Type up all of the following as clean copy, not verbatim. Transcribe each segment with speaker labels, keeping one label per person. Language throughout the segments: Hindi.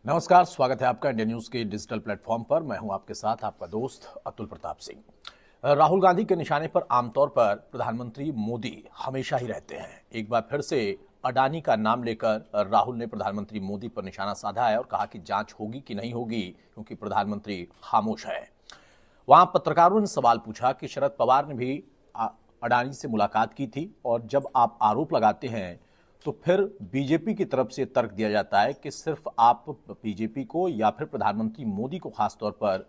Speaker 1: नमस्कार, स्वागत है आपका इंडिया न्यूज के डिजिटल प्लेटफॉर्म पर। मैं हूं आपके साथ आपका दोस्त अतुल प्रताप सिंह। राहुल गांधी के निशाने पर आमतौर पर प्रधानमंत्री मोदी हमेशा ही रहते हैं। एक बार फिर से अडानी का नाम लेकर राहुल ने प्रधानमंत्री मोदी पर निशाना साधा है और कहा कि जांच होगी कि नहीं होगी, क्योंकि प्रधानमंत्री खामोश है। वहां पत्रकारों ने सवाल पूछा कि शरद पवार ने भी अडानी से मुलाकात की थी और जब आप आरोप लगाते हैं तो फिर बीजेपी की तरफ से तर्क दिया जाता है कि सिर्फ आप बीजेपी को या फिर प्रधानमंत्री मोदी को खासतौर पर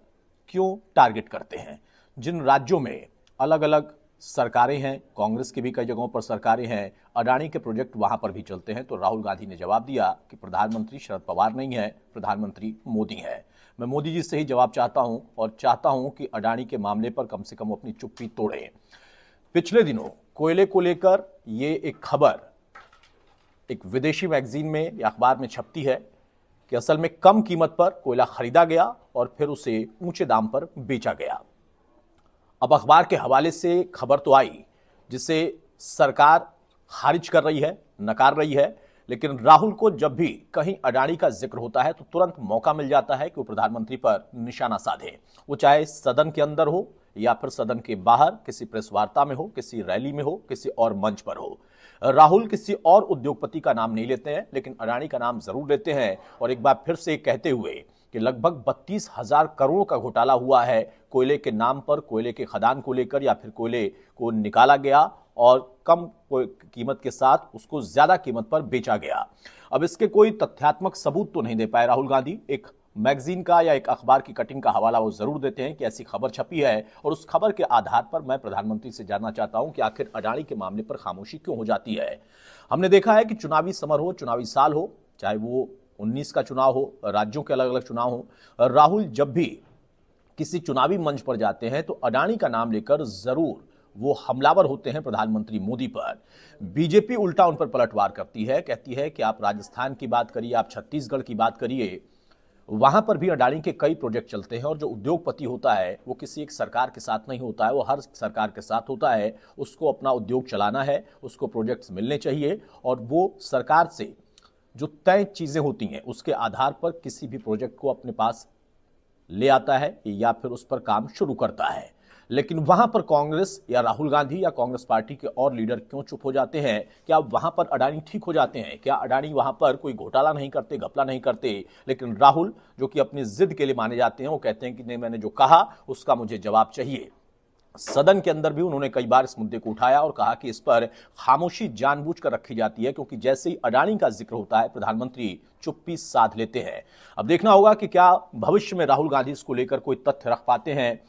Speaker 1: क्यों टारगेट करते हैं। जिन राज्यों में अलग अलग सरकारें हैं, कांग्रेस की भी कई जगहों पर सरकारें हैं, अडानी के प्रोजेक्ट वहां पर भी चलते हैं। तो राहुल गांधी ने जवाब दिया कि प्रधानमंत्री शरद पवार नहीं है, प्रधानमंत्री मोदी है। मैं मोदी जी से ही जवाब चाहता हूं और चाहता हूं कि अडानी के मामले पर कम से कम अपनी चुप्पी तोड़ें। पिछले दिनों कोयले को लेकर ये एक खबर एक विदेशी मैगजीन में या अखबार में छपती है कि असल में कम कीमत पर कोयला खरीदा गया और फिर उसे ऊंचे दाम पर बेचा गया। अब अखबार के हवाले से खबर तो आई जिसे सरकार खारिज कर रही है, नकार रही है, लेकिन राहुल को जब भी कहीं अडानी का जिक्र होता है तो तुरंत मौका मिल जाता है कि वो प्रधानमंत्री पर निशाना साधे। वो चाहे सदन के अंदर हो या फिर सदन के बाहर किसी प्रेस वार्ता में हो, किसी रैली में हो, किसी और मंच पर हो। राहुल किसी और उद्योगपति का नाम नहीं लेते हैं, लेकिन अडानी का नाम जरूर लेते हैं और एक बार फिर से कहते हुए कि लगभग 32,000 करोड़ का घोटाला हुआ है कोयले के नाम पर, कोयले के खदान को लेकर, या फिर कोयले को निकाला गया और कम कीमत के साथ उसको ज्यादा कीमत पर बेचा गया। अब इसके कोई तथ्यात्मक सबूत तो नहीं दे पाए राहुल गांधी। एक मैगजीन का या एक अखबार की कटिंग का हवाला वो जरूर देते हैं कि ऐसी खबर छपी है और उस खबर के आधार पर मैं प्रधानमंत्री से जानना चाहता हूं कि आखिर अडानी के मामले पर खामोशी क्यों हो जाती है। हमने देखा है कि चुनावी समर हो, चुनावी साल हो, चाहे वो 19 का चुनाव हो, राज्यों के अलग अलग चुनाव हो, राहुल जब भी किसी चुनावी मंच पर जाते हैं तो अडानी का नाम लेकर जरूर वो हमलावर होते हैं प्रधानमंत्री मोदी पर। बीजेपी उल्टा उन पर पलटवार करती है, कहती है कि आप राजस्थान की बात करिए, आप छत्तीसगढ़ की बात करिए, वहां पर भी अडानी के कई प्रोजेक्ट चलते हैं और जो उद्योगपति होता है वो किसी एक सरकार के साथ नहीं होता है, वो हर सरकार के साथ होता है। उसको अपना उद्योग चलाना है, उसको प्रोजेक्ट्स मिलने चाहिए और वो सरकार से जो तय चीजें होती हैं उसके आधार पर किसी भी प्रोजेक्ट को अपने पास ले आता है या फिर उस पर काम शुरू करता है। लेकिन वहां पर कांग्रेस या राहुल गांधी या कांग्रेस पार्टी के और लीडर क्यों चुप हो जाते हैं? क्या वहां पर अडानी ठीक हो जाते हैं? क्या अडानी वहां पर कोई घोटाला नहीं करते, घपला नहीं करते? लेकिन राहुल जो कि अपनी जिद के लिए माने जाते हैं, वो कहते हैं कि नहीं, मैंने जो कहा उसका मुझे जवाब चाहिए। सदन के अंदर भी उन्होंने कई बार इस मुद्दे को उठाया और कहा कि इस पर खामोशी जानबूझकर रखी जाती है, क्योंकि जैसे ही अडानी का जिक्र होता है प्रधानमंत्री चुप्पी साध लेते हैं। अब देखना होगा कि क्या भविष्य में राहुल गांधी इसको लेकर कोई तथ्य रख पाते हैं।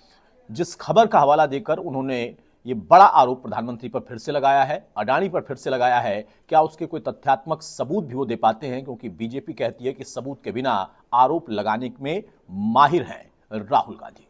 Speaker 1: जिस खबर का हवाला देकर उन्होंने ये बड़ा आरोप प्रधानमंत्री पर फिर से लगाया है, अडानी पर फिर से लगाया है, क्या उसके कोई तथ्यात्मक सबूत भी वो दे पाते हैं? क्योंकि बीजेपी कहती है कि सबूत के बिना आरोप लगाने में माहिर हैं राहुल गांधी।